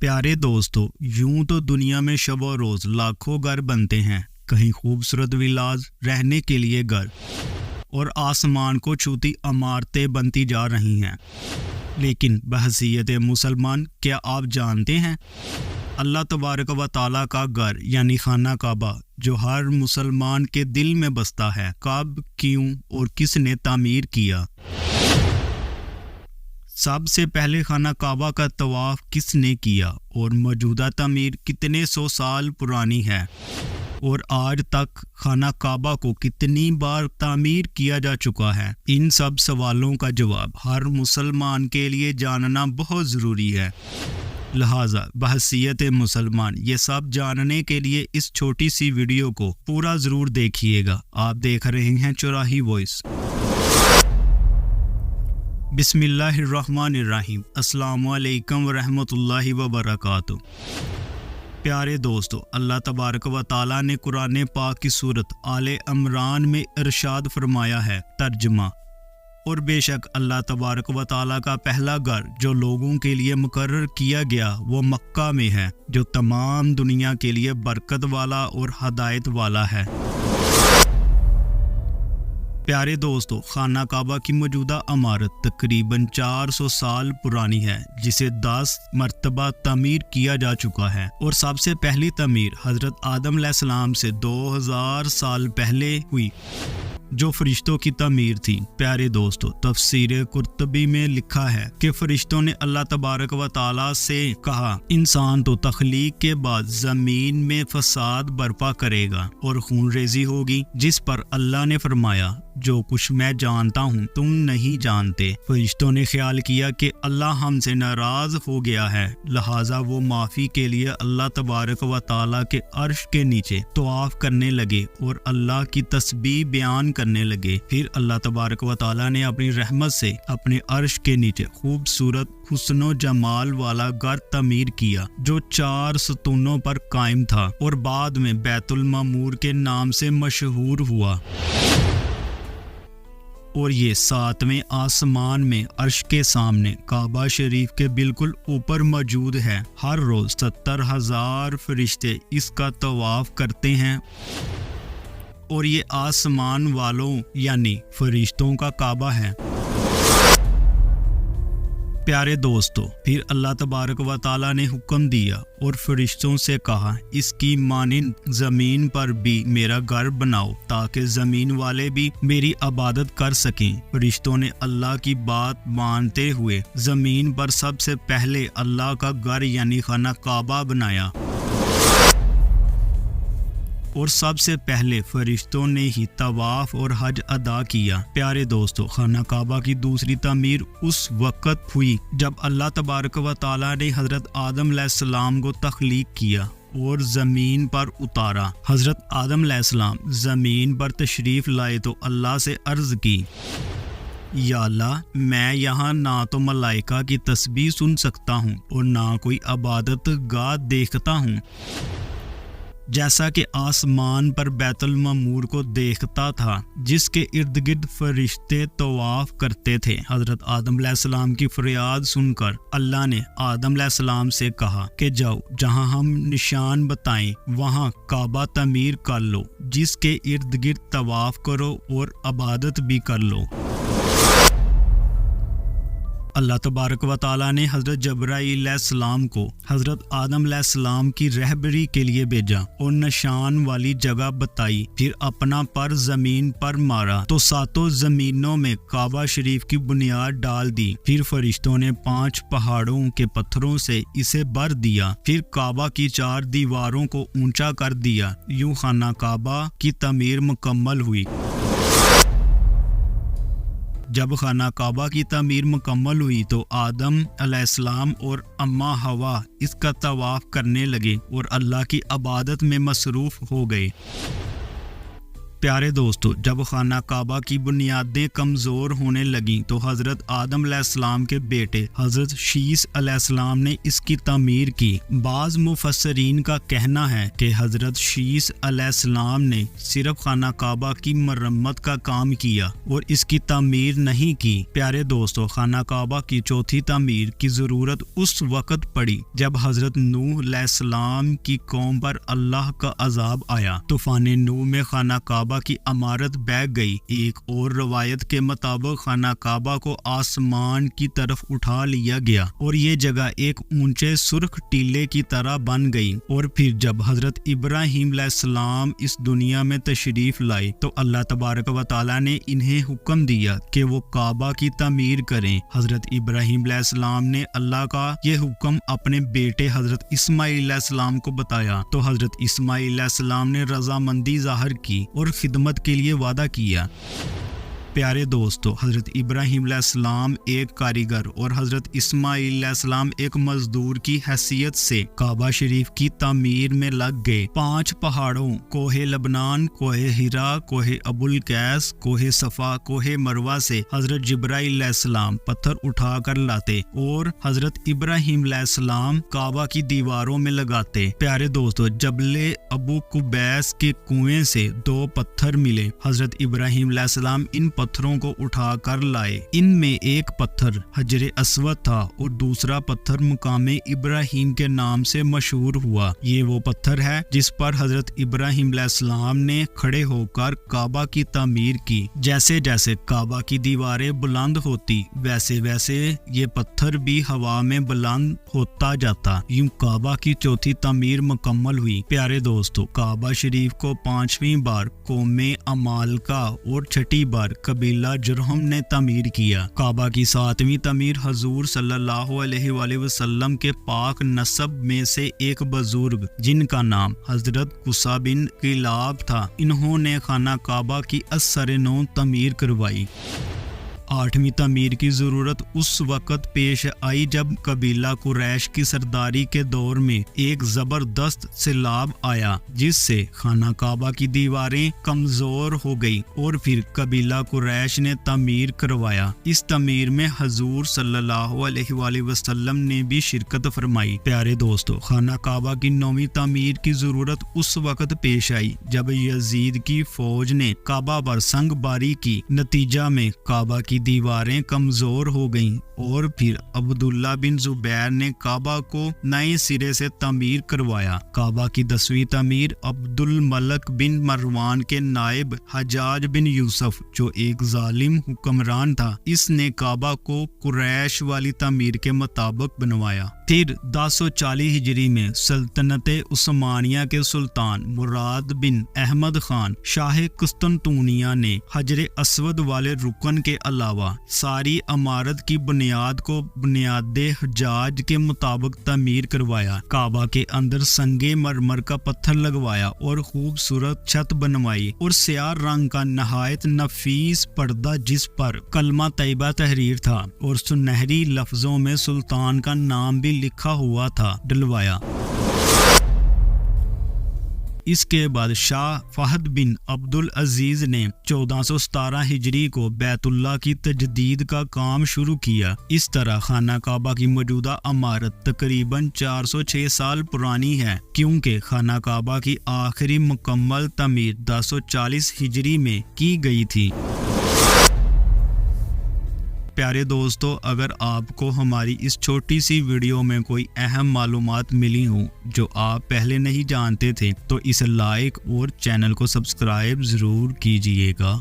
پیارے دوستو، یوں تو دنیا میں شب و روز لاکھوں گھر بنتے ہیں، کہیں خوبصورت ولاز رہنے کے لیے گھر اور آسمان کو چھوتی عمارتیں بنتی جا رہی ہیں، لیکن بحیثیت مسلمان کیا آپ جانتے ہیں اللہ تبارک و تعالیٰ کا گھر یعنی خانہ کعبہ جو ہر مسلمان کے دل میں بستا ہے، کب، کیوں اور کس نے تعمیر کیا؟ سب سے پہلے خانہ کعبہ کا طواف کس نے کیا اور موجودہ تعمیر کتنے سو سال پرانی ہے، اور آج تک خانہ کعبہ کو کتنی بار تعمیر کیا جا چکا ہے؟ ان سب سوالوں کا جواب ہر مسلمان کے لیے جاننا بہت ضروری ہے، لہٰذا بحیثیت مسلمان یہ سب جاننے کے لیے اس چھوٹی سی ویڈیو کو پورا ضرور دیکھیے گا۔ آپ دیکھ رہے ہیں چوراہی وائس۔ بسم اللہ الرحمن الرحیم۔ السلام علیکم ورحمۃ اللہ وبرکاتہ۔ پیارے دوستو، اللہ تبارک و تعالیٰ نے قرآن پاک کی سورت آل عمران میں ارشاد فرمایا ہے، ترجمہ: اور بے شک اللہ تبارک و تعالیٰ کا پہلا گھر جو لوگوں کے لیے مقرر کیا گیا وہ مکہ میں ہے، جو تمام دنیا کے لیے برکت والا اور ہدایت والا ہے۔ پیارے دوستو، خانہ کعبہ کی موجودہ عمارت تقریباً 400 سال پرانی ہے، جسے 10 مرتبہ تعمیر کیا جا چکا ہے، اور سب سے پہلی تعمیر حضرت آدم علیہ السلام سے 2000 سال پہلے ہوئی، جو فرشتوں کی تعمیر تھی۔ پیارے دوستو، تفسیر قرطبی میں لکھا ہے کہ فرشتوں نے اللہ تبارک و تعالیٰ سے کہا، انسان تو تخلیق کے بعد زمین میں فساد برپا کرے گا اور خون ریزی ہوگی، جس پر اللہ نے فرمایا، جو کچھ میں جانتا ہوں تم نہیں جانتے۔ فرشتوں نے خیال کیا کہ اللہ ہم سے ناراض ہو گیا ہے، لہٰذا وہ معافی کے لیے اللہ تبارک و تعالیٰ کے عرش کے نیچے طواف کرنے لگے اور اللہ کی تسبیح بیان کرنے لگے۔ پھر اللہ تبارک و تعالیٰ نے اپنی رحمت سے اپنے عرش کے نیچے خوبصورت حسن و جمال والا گھر تعمیر کیا، جو 4 ستونوں پر قائم تھا اور بعد میں بیت المعمور کے نام سے مشہور ہوا، اور یہ 7ویں آسمان میں عرش کے سامنے کعبہ شریف کے بالکل اوپر موجود ہے۔ ہر روز 70,000 فرشتے اس کا طواف کرتے ہیں، اور یہ آسمان والوں یعنی فرشتوں کا کعبہ ہے۔ پیارے دوستو، پھر اللہ تبارک و تعالیٰ نے حکم دیا اور فرشتوں سے کہا، اس کی مانند زمین پر بھی میرا گھر بناؤ تاکہ زمین والے بھی میری عبادت کر سکیں۔ فرشتوں نے اللہ کی بات مانتے ہوئے زمین پر سب سے پہلے اللہ کا گھر یعنی خانہ کعبہ بنایا، اور سب سے پہلے فرشتوں نے ہی طواف اور حج ادا کیا۔ پیارے دوستو، خانہ کعبہ کی دوسری تعمیر اس وقت ہوئی جب اللہ تبارک و تعالیٰ نے حضرت آدم علیہ السلام کو تخلیق کیا اور زمین پر اتارا۔ حضرت آدم علیہ السلام زمین پر تشریف لائے تو اللہ سے عرض کی، یا اللہ، میں یہاں نہ تو ملائکہ کی تسبیح سن سکتا ہوں اور نہ کوئی عبادت گاہ دیکھتا ہوں، جیسا کہ آسمان پر بیت المعمور کو دیکھتا تھا، جس کے ارد گرد فرشتے طواف کرتے تھے۔ حضرت آدم علیہ السلام کی فریاد سن کر اللہ نے آدم علیہ السلام سے کہا کہ جاؤ، جہاں ہم نشان بتائیں وہاں کعبہ تعمیر کر لو، جس کے ارد گرد طواف کرو اور عبادت بھی کر لو۔ اللہ تبارک و تعالیٰ نے حضرت جبرائیل علیہ السلام کو حضرت آدم علیہ السلام کی رہبری کے لیے بھیجا اور نشان والی جگہ بتائی، پھر اپنا پر زمین پر مارا تو 7 زمینوں میں کعبہ شریف کی بنیاد ڈال دی۔ پھر فرشتوں نے 5 پہاڑوں کے پتھروں سے اسے بھر دیا، پھر کعبہ کی 4 دیواروں کو اونچا کر دیا۔ یوں خانہ کعبہ کی تعمیر مکمل ہوئی۔ جب خانہ کعبہ کی تعمیر مکمل ہوئی تو آدم علیہ السلام اور اماں حوا اس کا طواف کرنے لگے اور اللہ کی عبادت میں مصروف ہو گئے۔ پیارے دوستو، جب خانہ کعبہ کی بنیادیں کمزور ہونے لگیں تو حضرت آدم علیہ السلام کے بیٹے حضرت شیث علیہ السلام نے اس کی تعمیر کی۔ بعض مفسرین کا کہنا ہے کہ حضرت شیث علیہ السلام نے صرف خانہ کعبہ کی مرمت کا کام کیا اور اس کی تعمیر نہیں کی۔ پیارے دوستو، خانہ کعبہ کی چوتھی تعمیر کی ضرورت اس وقت پڑی جب حضرت نوح علیہ السلام کی قوم پر اللہ کا عذاب آیا۔ طوفان نوح میں خانہ کعبہ کی عمارت بہہ گئی۔ ایک اور روایت کے مطابق خانہ کعبہ کو آسمان کی طرف اٹھا لیا گیا اور یہ جگہ ایک اونچے سرخ ٹیلے کی طرح بن گئی۔ اور پھر جب حضرت ابراہیم علیہ السلام اس دنیا میں تشریف لائے تو اللہ تبارک و تعالی نے انہیں حکم دیا کہ وہ کعبہ کی تعمیر کریں۔ حضرت ابراہیم علیہ السلام نے اللہ کا یہ حکم اپنے بیٹے حضرت اسماعیل علیہ السلام کو بتایا تو حضرت اسماعیل علیہ السلام نے رضامندی ظاہر کی اور خدمت کے لیے وعدہ کیا۔ پیارے دوستو، حضرت ابراہیم علیہ السلام ایک کاریگر اور حضرت اسماعیل علیہ السلام ایک مزدور کی حیثیت سے کعبہ شریف کی تعمیر میں لگ گئے۔ 5 پہاڑوں کوہ لبنان، کوہ ہرا، کوہ ابو القیس، کوہ صفا، کوہ مروہ سے حضرت جبرائیل علیہ السلام پتھر اٹھا کر لاتے اور حضرت ابراہیم علیہ السلام کعبہ کی دیواروں میں لگاتے۔ پیارے دوستو، جبل ابو قبیس کے کنویں سے 2 پتھر ملے۔ حضرت ابراہیم علیہ السلام ان پتھروں کو اٹھا کر لائے۔ ان میں ایک پتھر حجر اسود تھا اور دوسرا پتھر مقام ابراہیم کے نام سے مشہور ہوا۔ یہ وہ پتھر ہے جس پر حضرت ابراہیم علیہ السلام نے کھڑے ہو کر کعبہ کی تعمیر کی۔ جیسے جیسے کعبہ کی دیواریں بلند ہوتی ویسے ویسے یہ پتھر بھی ہوا میں بلند ہوتا جاتا۔ یوں کعبہ کی چوتھی تعمیر مکمل ہوئی۔ پیارے دوستو، کعبہ شریف کو 5ویں بار قوم عمالقہ اور 6ٹھی بار قبیلہ جرہم نے تعمیر کیا۔ کعبہ کی 7ویں تعمیر حضور صلی اللہ علیہ وآلہ وسلم کے پاک نسب میں سے ایک بزرگ جن کا نام حضرت قصہ بن کلاب تھا، انہوں نے خانہ کعبہ کی اثر نو تعمیر کروائی۔ 8ویں تعمیر کی ضرورت اس وقت پیش آئی جب قبیلہ قریش کی سرداری کے دور میں ایک زبردست سیلاب آیا جس سے خانہ کعبہ کی دیواریں کمزور ہو گئی اور پھر قبیلہ قریش نے تعمیر کروایا۔ اس تعمیر میں حضور صلی اللہ علیہ وآلہ وسلم نے بھی شرکت فرمائی۔ پیارے دوستو، خانہ کعبہ کی 9ویں تعمیر کی ضرورت اس وقت پیش آئی جب یزید کی فوج نے کعبہ پر سنگ باری کی۔ نتیجہ میں کعبہ کی دیواریں کمزور ہو گئیں اور پھر عبداللہ بن زبیر نے کعبہ کو نئے سرے سے تعمیر کروایا۔ کعبہ کی 10ویں تعمیر عبد الملک بن مروان کے نائب حجاج بن یوسف، جو ایک ظالم حکمران تھا، اس نے کعبہ کو قریش والی تعمیر کے مطابق بنوایا۔ پھر 1040 ہجری میں سلطنت عثمانیہ کے سلطان مراد بن احمد خان شاہ قسطنطنیہ نے حجر اسود والے رکن کے علاوہ ساری عمارت کی بنیاد کو بنیاد حجاج کے مطابق تعمیر کروایا۔ کعبہ کے اندر سنگ مرمر کا پتھر لگوایا اور خوبصورت چھت بنوائی اور سیاہ رنگ کا نہایت نفیس پردہ جس پر کلمہ طیبہ تحریر تھا اور سنہری لفظوں میں سلطان کا نام بھی لکھا ہوا تھا، ڈلوایا۔ اس کے بعد شاہ فہد بن عبد العزیز نے 1417 ہجری کو بیت اللہ کی تجدید کا کام شروع کیا۔ اس طرح خانہ کعبہ کی موجودہ عمارت تقریباً 406 سال پرانی ہے، کیونکہ خانہ کعبہ کی آخری مکمل تعمیر 1040 ہجری میں کی گئی تھی۔ پیارے دوستو، اگر آپ کو ہماری اس چھوٹی سی ویڈیو میں کوئی اہم معلومات ملی ہوں جو آپ پہلے نہیں جانتے تھے تو اسے لائک اور چینل کو سبسکرائب ضرور کیجیے گا۔